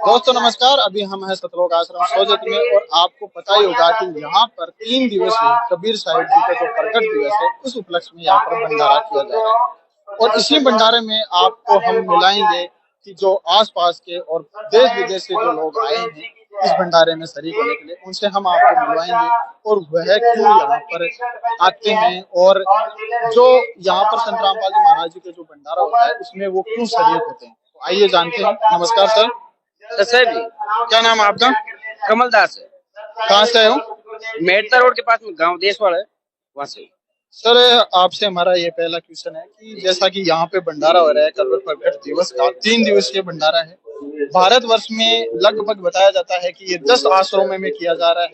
दोस्तों नमस्कार। अभी हम हैं सतलोक आश्रम सोजत में और आपको पता ही होगा कि यहाँ पर 3 दिवसीय कबीर साहिब जी का जो प्रकट दिवस है उस उपलक्ष्य में यहाँ पर भंडारा किया जा रहा है। और इसी भंडारे में आपको हम मिलाएंगे कि जो आसपास के और देश विदेश से जो लोग आए हैं इस भंडारे में शरीक होने के लिए, उनसे हम आपको मिलवाएंगे और वह क्यों यहाँ पर आते हैं और जो यहाँ पर संत रामपाल जी महाराज जी का जो भंडारा होता है उसमें वो क्यों शरीक होते हैं। तो आइए जानते हैं। नमस्कार सर। सर जी, क्या नाम है आपका? कमलदास है। कहाँ से आए हो? मेड़ता रोड के पास में गांव देशवाड़ है, वहाँ से। सर आपसे हमारा ये पहला क्वेश्चन है कि जैसा कि यहाँ पे भंडारा हो रहा है कबीर प्रकट दिवस का 3 दिवसीय भंडारा है। भारतवर्ष में लगभग बताया जाता है कि ये 10 आश्रमों में किया जा रहा है।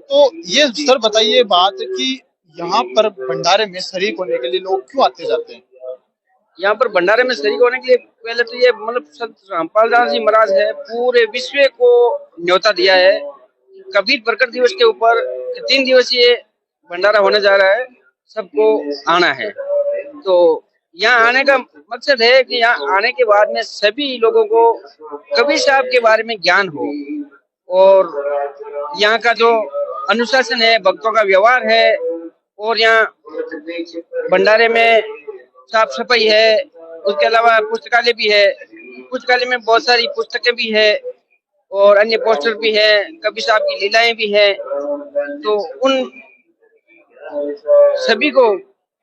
तो ये सर बताइए बात कि यहाँ पर भंडारे में शरीक होने के लिए लोग क्यों आते जाते हैं? यहाँ पर भंडारे में शरीक होने के लिए पहले तो ये संत रामपाल दास जी महाराज है, पूरे विश्व को न्योता दिया है। कबीर प्रकट दिवस के ऊपर 3 दिवसीय भंडारा होने जा रहा है, सबको आना है। तो यहाँ आने का मकसद है कि यहाँ आने के बाद में सभी लोगों को कबीर साहब के बारे में ज्ञान हो और यहाँ का जो अनुशासन है, भक्तों का व्यवहार है, और यहाँ भंडारे में साफ सफाई है। उसके अलावा पुस्तकालय भी है, पुस्तकालय में बहुत सारी पुस्तकें भी है और अन्य पोस्टर भी है, कबीर साहब की लीलाएं भी है। तो उन सभी को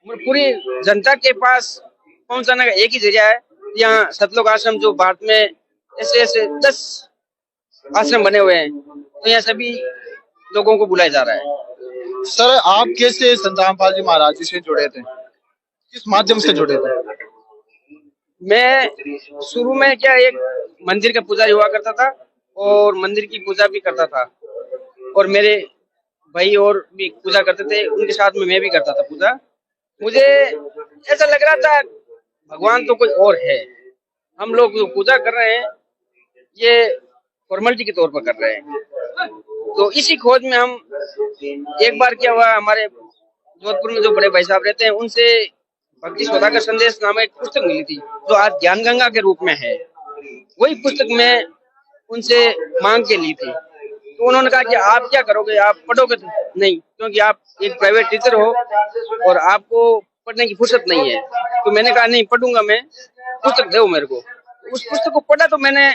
पूरी जनता के पास पहुंचाने का एक ही जरिया है। यहाँ सतलोक आश्रम, जो भारत में ऐसे ऐसे 10 आश्रम बने हुए हैं, तो यहाँ सभी लोगों को बुलाया जा रहा है। सर आप कैसे संत रामपाल जी महाराज जी से जुड़े थे, किस माध्यम से जुड़े थे? मैं शुरू में क्या एक मंदिर का पुजारी हुआ करता था और मंदिर की पूजा भी करता था, और मेरे भाई और भी पूजा करते थे, उनके साथ में मैं भी करता था पूजा। मुझे ऐसा लग रहा था भगवान तो कोई और है, हम लोग जो पूजा कर रहे हैं ये फॉर्मेलिटी के तौर पर कर रहे हैं। तो इसी खोज में हम एक बार क्या हुआ, हमारे जोधपुर में जो बड़े भाई साहब रहते हैं उनसे भक्ति सौदागर संदेश नाम एक पुस्तक मिली थी, जो आज ज्ञान गंगा के रूप में है। वही पुस्तक मैं उनसे मांग के ली थी। तो उन्होंने कहा कि आप क्या करोगे, आप पढ़ोगे नहीं, क्योंकि आप एक प्राइवेट टीचर हो और आपको पढ़ने की फुर्सत नहीं है। तो मैंने कहा नहीं पढ़ूंगा मैं, पुस्तक दो मेरे को। उस पुस्तक को पढ़ा तो मैंने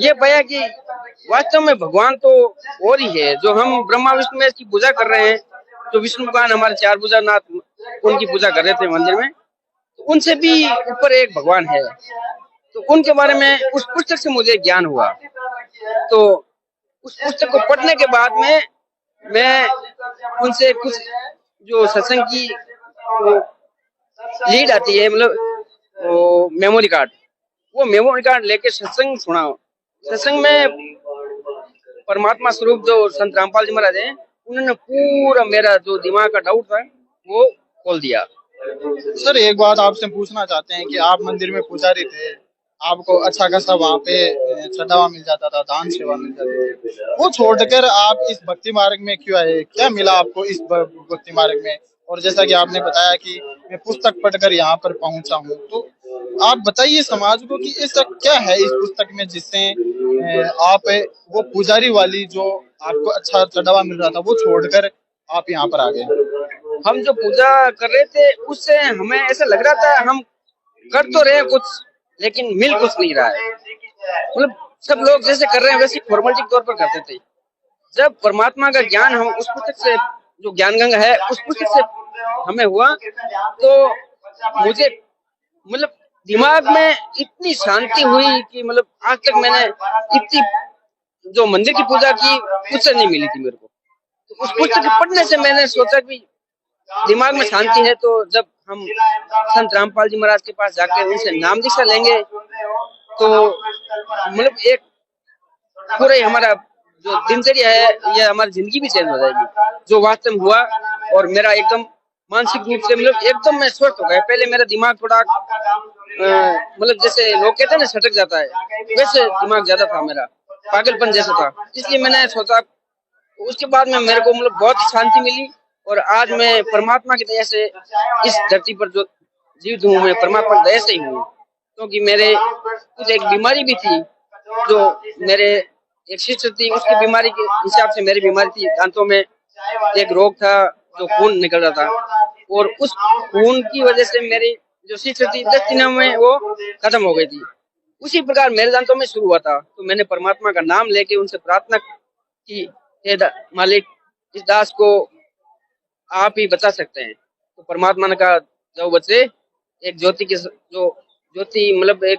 ये पाया कि वास्तव में भगवान तो और ही है। जो हम ब्रह्मा विष्णु महेश की पूजा कर रहे हैं, जो विष्णु भगवान हमारे 4 भुजानाथ उनकी पूजा कर रहे थे मंदिर में, तो उनसे भी ऊपर एक भगवान है। तो उनके बारे में उस पुस्तक से मुझे ज्ञान हुआ। तो उस पुस्तक को पढ़ने के बाद में मैं उनसे कुछ जो सत्संग की लीड आती है, मेमोरी कार्ड, वो मेमोरी कार्ड लेके सत्संग सुना। सत्संग में परमात्मा स्वरूप जो संत रामपाल जी महाराज हैं, उन्होंने पूरा मेरा जो दिमाग का डाउट था वो खोल दिया। सर एक बात आपसे पूछना चाहते हैं कि आप मंदिर में पुजारी थे, आपको अच्छा खासा वहाँ पे चढ़ावा मिल जाता था, दान सेवा मिल जाती थी, वो छोड़कर आप इस भक्ति मार्ग में क्यों आए? क्या मिला आपको इस भक्ति मार्ग में? और जैसा कि आपने बताया कि मैं पुस्तक पढ़कर यहाँ पर पहुंचा हूँ, तो आप बताइए समाज को कि ऐसा क्या है इस पुस्तक में जिससे आप वो पुजारी वाली जो आपको अच्छा चढ़ावा मिल रहा था वो छोड़कर आप यहाँ पर आ गए? हम जो पूजा कर रहे थे उससे हमें ऐसा लग रहा था हम कर तो रहे कुछ, लेकिन मिल कुछ नहीं रहा है। सब लोग जैसे कर रहे हैं वैसे फॉर्मेलिटी के तौर पर करते थे। जब परमात्मा का ज्ञान हम उस पुस्तक से, जो ज्ञान गंगा है, उस पुस्तक से हमें हुआ, तो मुझे दिमाग में इतनी शांति हुई कि आज तक मैंने इतनी जो मंदिर की पूजा की उससे नहीं मिली थी मेरे को। तो उस पुस्तक पढ़ने से मैंने सोचा कि दिमाग में शांति है, तो जब हम संत रामपाल जी महाराज के पास जाकर उनसे नाम दीक्षा लेंगे तो एक पूरा ही हमारा जो दिनचर्या है या हमारी जिंदगी भी चेंज हो जाएगी, जो वास्तव में हुआ। और मेरा एकदम मानसिक रूप से एकदम मैं स्वस्थ हो गया। पहले मेरा दिमाग थोड़ा जैसे लोग कहते हैं ना सटक जाता है, वैसे दिमाग ज्यादा था मेरा, पागलपन जैसा था। इसलिए मैंने सोचा, उसके बाद में मेरे को बहुत शांति मिली। और आज मैं परमात्मा की दया से इस धरती पर जो जीवित हूँ, मैं परमात्मा की दया से ही हूँ, क्योंकि मेरे कुछ एक बीमारी भी थी जो मेरे एक सिस्टर थी, उसकी बीमारी के हिसाब से मेरी बीमारी थी, दांतों में एक रोग था जो खून निकल रहा था, और उस खून की वजह से मेरी जो सिस्टर थी 10 दिनों में वो खत्म हो गई थी। उसी प्रकार मेरे दांतों में शुरू हुआ था। तो मैंने परमात्मा का नाम लेके उनसे प्रार्थना की, हे मालिक, इस दास को आप ही बचा सकते हैं। तो परमात्मा ने कहा, जाओ बच्चे, एक ज्योति की जो ज्योति मतलब एक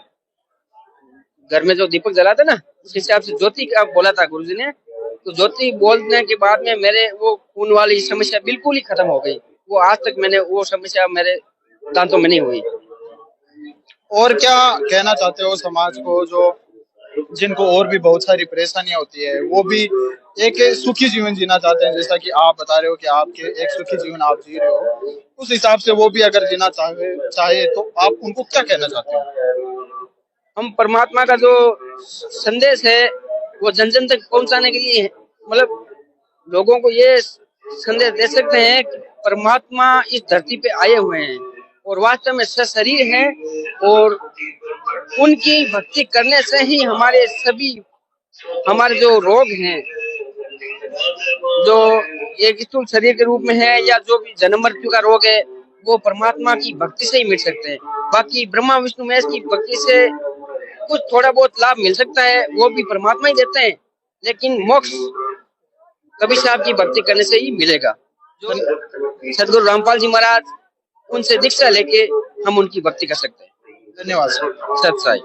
घर में जो दीपक जलाते ना, उस हिसाब से ज्योति का बोला था गुरुजी ने। तो ज्योति बोलने के बाद में मेरे वो खून वाली समस्या बिल्कुल ही खत्म हो गई। वो आज तक मैंने वो समस्या मेरे दांतों में नहीं हुई। और क्या कहना चाहते हो समाज को, जो जिनको और भी बहुत सारी परेशानियां होती है, वो भी एक सुखी जीवन जीना चाहते हैं, जैसा कि आप बता रहे हो कि आपके एक सुखी जीवन आप जी रहे हो, उस हिसाब से वो भी अगर जीना चाहे तो आप उनको क्या कहना चाहते हो? हम परमात्मा का जो संदेश है वो जन जन तक पहुंचाने के लिए मतलब लोगों को ये संदेश दे सकते हैं कि परमात्मा इस धरती पे आए हुए हैं और वास्तव में सशरीर हैं, और उनकी भक्ति करने से ही हमारे सभी हमारे जो रोग हैं, जो एक स्थूल शरीर के रूप में है या जो भी जन्म मृत्यु का रोग है, वो परमात्मा की भक्ति से ही मिट सकते हैं। बाकी ब्रह्मा विष्णु महेश की भक्ति से कुछ थोड़ा बहुत लाभ मिल सकता है, वो भी परमात्मा ही देते हैं, लेकिन मोक्ष कबीर साहब की भक्ति करने से ही मिलेगा। जो सदगुरु रामपाल जी महाराज, उनसे दीक्षा लेके हम उनकी भक्ति कर सकते हैं। धन्यवाद सर। सत साई।